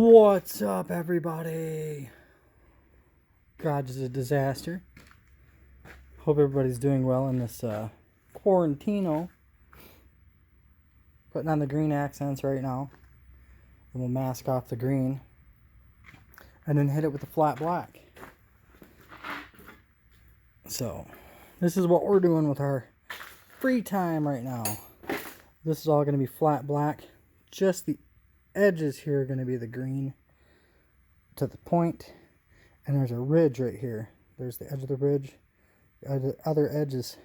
What's up, everybody? Garage is a disaster. Hope everybody's doing well in this quarantino. Putting on the green accents right now. And we'll mask off the green. And then hit it with the flat black. So, this is what we're doing with our free time right now. This is all going to be flat black. Just the edges here are going to be the green to the point, and there's a ridge right here. There's the edge of the ridge. The other edge is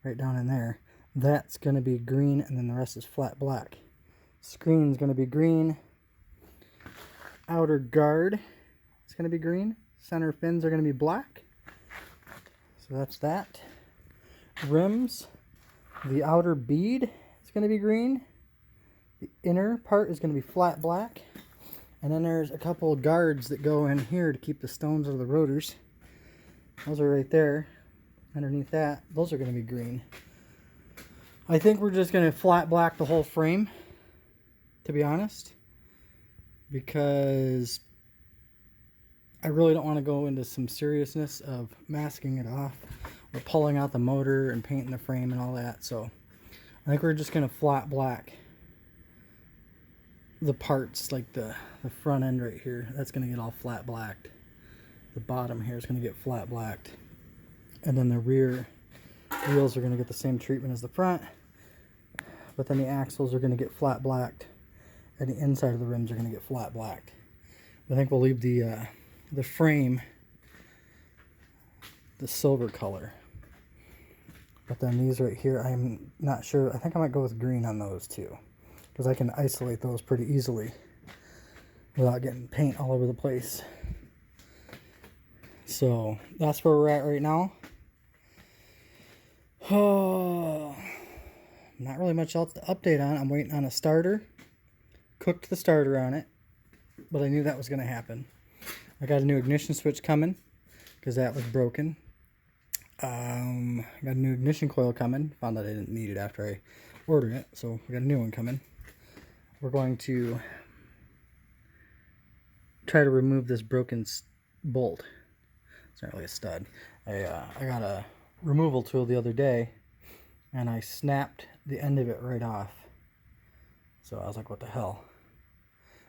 right down in there. That's going to be green, and then the rest is flat black. Screen's going to be green. Outer guard is going to be green. Center fins are going to be black. So that's that. Rims, the outer bead is going to be green. The inner part is going to be flat black. And then there's a couple of guards that go in here to keep the stones out of the rotors. Those are right there. Underneath that, those are going to be green. I think we're just going to flat black the whole frame, to be honest. Because I really don't want to go into some seriousness of masking it off or pulling out the motor and painting the frame and all that. So I think we're just going to flat black the parts, like the front end right here. That's going to get all flat blacked. The bottom here is going to get flat blacked. And then the rear wheels are going to get the same treatment as the front. But then the axles are going to get flat blacked. And the inside of the rims are going to get flat blacked. I think we'll leave the frame the silver color. But then these right here, I'm not sure. I think I might go with green on those too, because I can isolate those pretty easily without getting paint all over the place. So that's where we're at right now. Oh, not really much else to update on. I'm waiting on a starter. Cooked the starter on it, but I knew that was going to happen. I got a new ignition switch coming because that was broken. Got a new ignition coil coming. Found that I didn't need it after I ordered it, so we got a new one coming. We're going to try to remove this broken bolt. It's not really a stud. I got a removal tool the other day, and I snapped the end of it right off. So I was like, what the hell?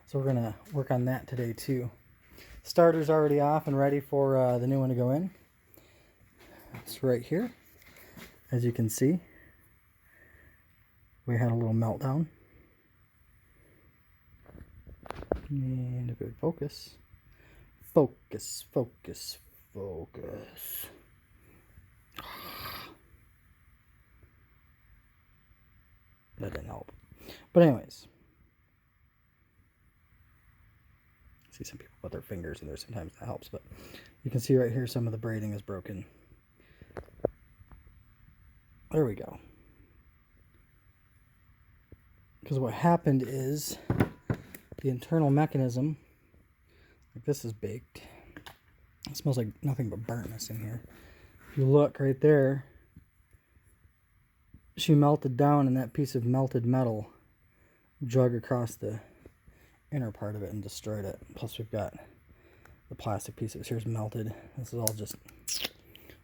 So we're going to work on that today too. Starter's already off and ready for the new one to go in. It's right here. As you can see, we had a little meltdown. And a good focus. Focus, focus, focus. That didn't help. But anyways. See some people put their fingers in there, sometimes that helps, but you can see right here some of the braiding is broken. There we go. Because what happened is the internal mechanism, like this is baked. It smells like nothing but burntness in here. If you look right there, she melted down and that piece of melted metal drug across the inner part of it and destroyed it. Plus we've got the plastic piece that was here's melted. This is all just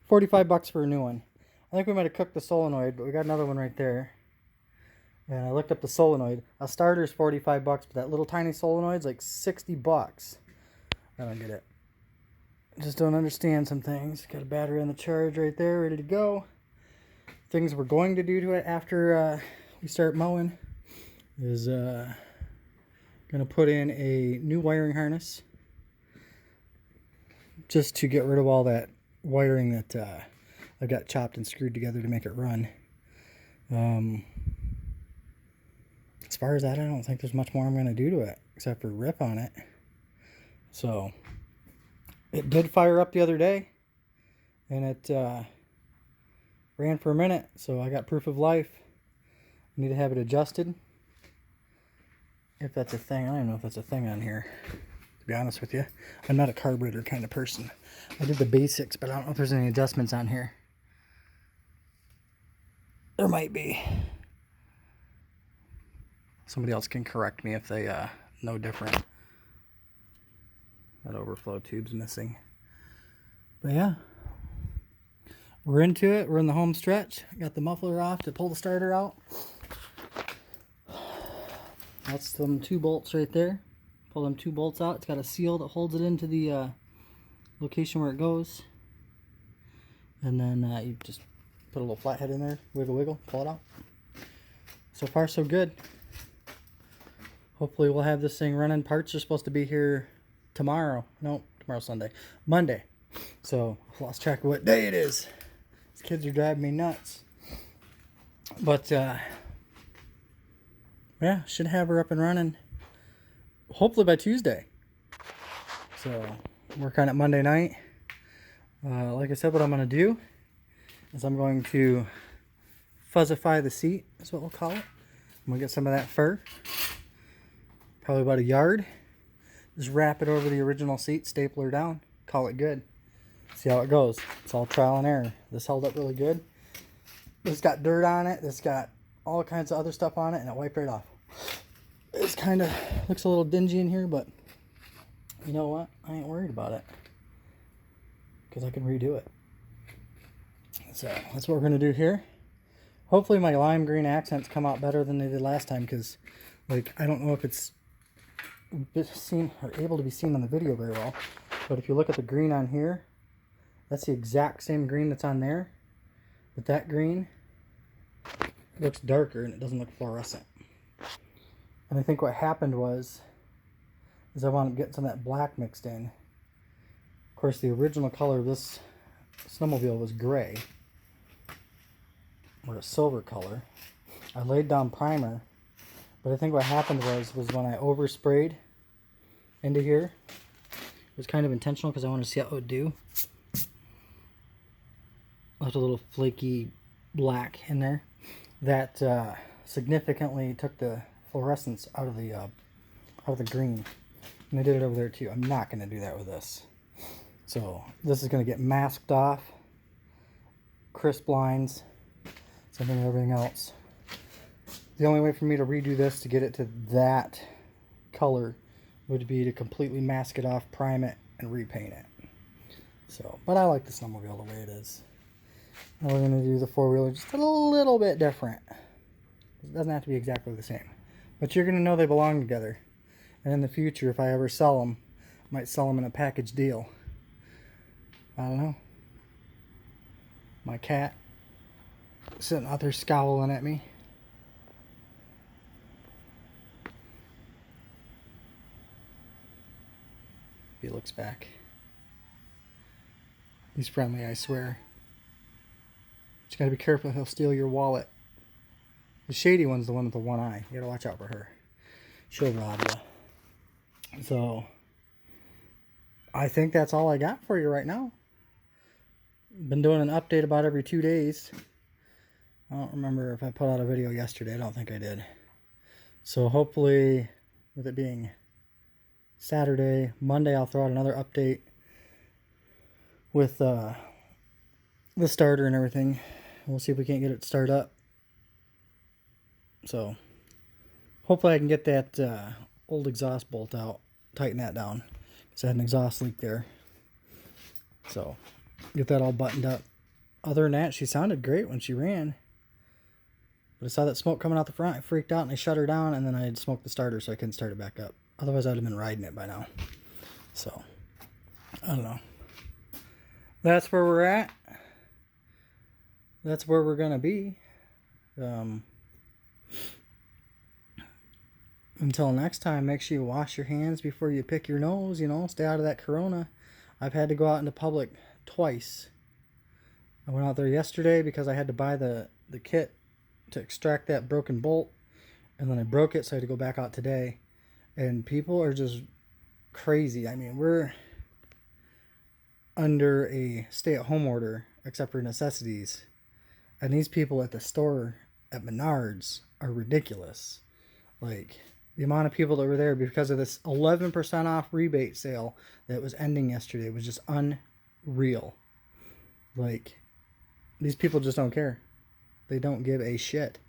45 bucks for a new one. I think we might have cooked the solenoid, but we got another one right there. And I looked up the solenoid. A starter's 45 bucks, but that little tiny solenoid's like 60 bucks. I don't get it. I just don't understand some things. Got a battery on the charge right there, ready to go. Things we're going to do to it after we start mowing is going to put in a new wiring harness just to get rid of all that wiring that I got chopped and screwed together to make it run. As far as that, I don't think there's much more I'm going to do to it except for rip on it. So it did fire up the other day, and it ran for a minute, so I got proof of life. I need to have it adjusted. If that's a thing. I don't know if that's a thing on here, to be honest with you. I'm not a carburetor kind of person. I did the basics, but I don't know if there's any adjustments on here. There might be. Somebody else can correct me if they know different. That overflow tube's missing. But yeah, we're into it. We're in the home stretch. Got the muffler off to pull the starter out. That's them 2 bolts right there. Pull them 2 bolts out. It's got a seal that holds it into the location where it goes. And then you just put a little flathead in there, wiggle, wiggle, pull it out. So far, so good. Hopefully we'll have this thing running. Parts are supposed to be here tomorrow. No, tomorrow's Sunday. Monday. So I lost track of what day it is. These kids are driving me nuts. But yeah, should have her up and running hopefully by Tuesday. So work on it Monday night. Like I said, what I'm going to do is I'm going to fuzzify the seat, is what we'll call it. I'm going to get some of that fur, probably about a yard. Just wrap it over the original seat, staple her down, call it good. See how it goes. It's all trial and error. This held up really good. This got dirt on it. This got all kinds of other stuff on it, and it wiped right off. It's kind of looks a little dingy in here, but you know what? I ain't worried about it because I can redo it. So that's what we're going to do here. Hopefully my lime green accents come out better than they did last time, because like I don't know if it's seen or able to be seen on the video very well, but if you look at the green on here, that's the exact same green that's on there, but that green looks darker and it doesn't look fluorescent. And I think what happened was I wound up getting some of that black mixed in. Of course, the original color of this snowmobile was gray, or a silver color. I laid down primer, but I think what happened was when I oversprayed into here, it was kind of intentional because I wanted to see how it would do. Left a little flaky black in there. That significantly took the fluorescence out of the green. And I did it over there too. I'm not going to do that with this. So this is going to get masked off. Crisp lines. Same thing with everything else. The only way for me to redo this to get it to that color would be to completely mask it off, prime it, and repaint it. So, but I like the snowmobile the way it is. Now we're going to do the four-wheeler just a little bit different. It doesn't have to be exactly the same. But you're going to know they belong together. And in the future, if I ever sell them, I might sell them in a package deal. I don't know. My cat sitting out there scowling at me. He looks back. He's friendly, I swear. But you gotta be careful, he'll steal your wallet. The shady one's the one with the one eye. You gotta watch out for her. She'll rob you. So, I think that's all I got for you right now. Been doing an update about every 2 days. I don't remember if I put out a video yesterday. I don't think I did. So hopefully, with it being Saturday, Monday, I'll throw out another update with the starter and everything. We'll see if we can't get it to start up. So hopefully I can get that old exhaust bolt out, tighten that down, because I had an exhaust leak there. So get that all buttoned up. Other than that, she sounded great when she ran. But I saw that smoke coming out the front. I freaked out and I shut her down, and then I had smoked the starter so I couldn't start it back up. Otherwise I'd have been riding it by now. So I don't know. That's where we're at. That's where we're gonna be. Until next time, make sure you wash your hands before you pick your nose, you know, stay out of that corona. I've had to go out into public twice. I went out there yesterday because I had to buy the kit to extract that broken bolt, and then I broke it, so I had to go back out today. And people are just crazy. I mean, we're under a stay-at-home order except for necessities, and these people at the store at Menards are ridiculous. Like, the amount of people that were there because of this 11% off rebate sale that was ending yesterday was just unreal. Like, these people just don't care. They don't give a shit.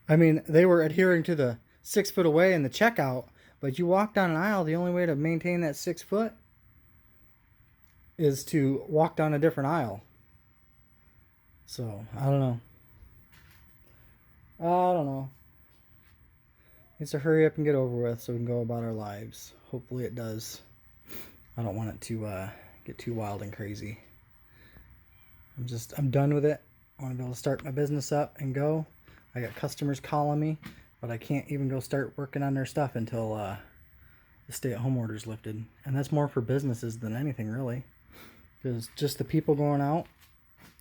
I mean, they were adhering to the 6 foot away in the checkout, But you walk down an aisle, the only way to maintain that 6 foot is to walk down a different aisle. So, I don't know. It's a hurry up and get over with so we can go about our lives. Hopefully it does. I don't want it to get too wild and crazy. I'm done with it. I want to be able to start my business up and go. I got customers calling me, but I can't even go start working on their stuff until the stay-at-home order's lifted. And that's more for businesses than anything, really. Because just the people going out,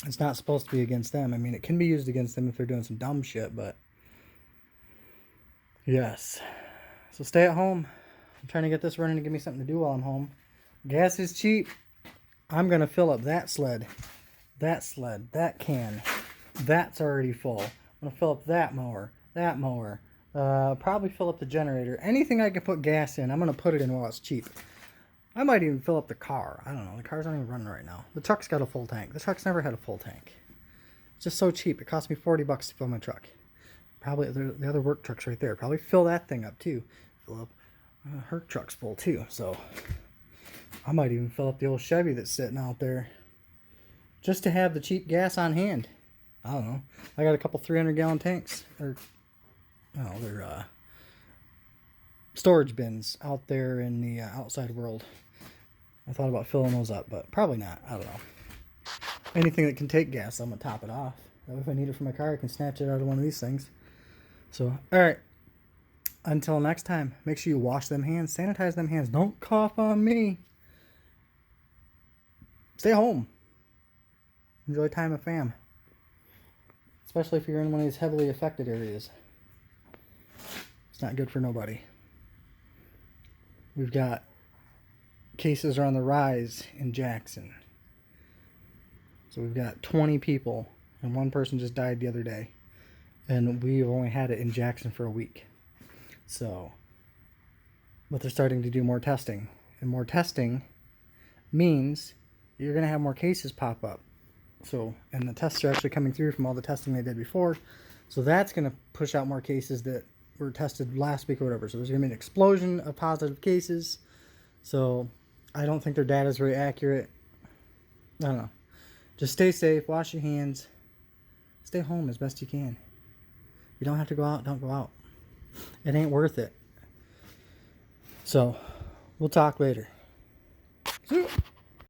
it's not supposed to be against them. I mean, it can be used against them if they're doing some dumb shit, but yes. So stay at home. I'm trying to get this running to give me something to do while I'm home. Gas is cheap. I'm going to fill up that sled, that can. That's already full. I'm going to fill up that mower. Probably fill up the generator. Anything I can put gas in, I'm going to put it in while it's cheap. I might even fill up the car. I don't know. The car's not even running right now. The truck's got a full tank. The truck's never had a full tank. It's just so cheap. It cost me $40 to fill my truck. Probably the other work truck's right there. Probably fill that thing up too. Fill up her truck's full too. So I might even fill up the old Chevy that's sitting out there just to have the cheap gas on hand. I don't know. I got a couple 300-gallon tanks. They're storage bins out there in the outside world. I thought about filling those up, but probably not. I don't know. Anything that can take gas, I'm going to top it off. That way if I need it for my car, I can snatch it out of one of these things. So, alright. Until next time, make sure you wash them hands, sanitize them hands. Don't cough on me. Stay home. Enjoy time with fam. Especially if you're in one of these heavily affected areas. It's not good for nobody. We've got cases are on the rise in Jackson. So we've got 20 people, and one person just died the other day. And we've only had it in Jackson for a week. So, but they're starting to do more testing. And more testing means you're going to have more cases pop up. So, and the tests are actually coming through from all the testing they did before. So that's going to push out more cases that were tested last week or whatever. So there's going to be an explosion of positive cases. So I don't think their data is very accurate. I don't know. Just stay safe. Wash your hands. Stay home as best you can. If you don't have to go out, don't go out. It ain't worth it. So we'll talk later. See you.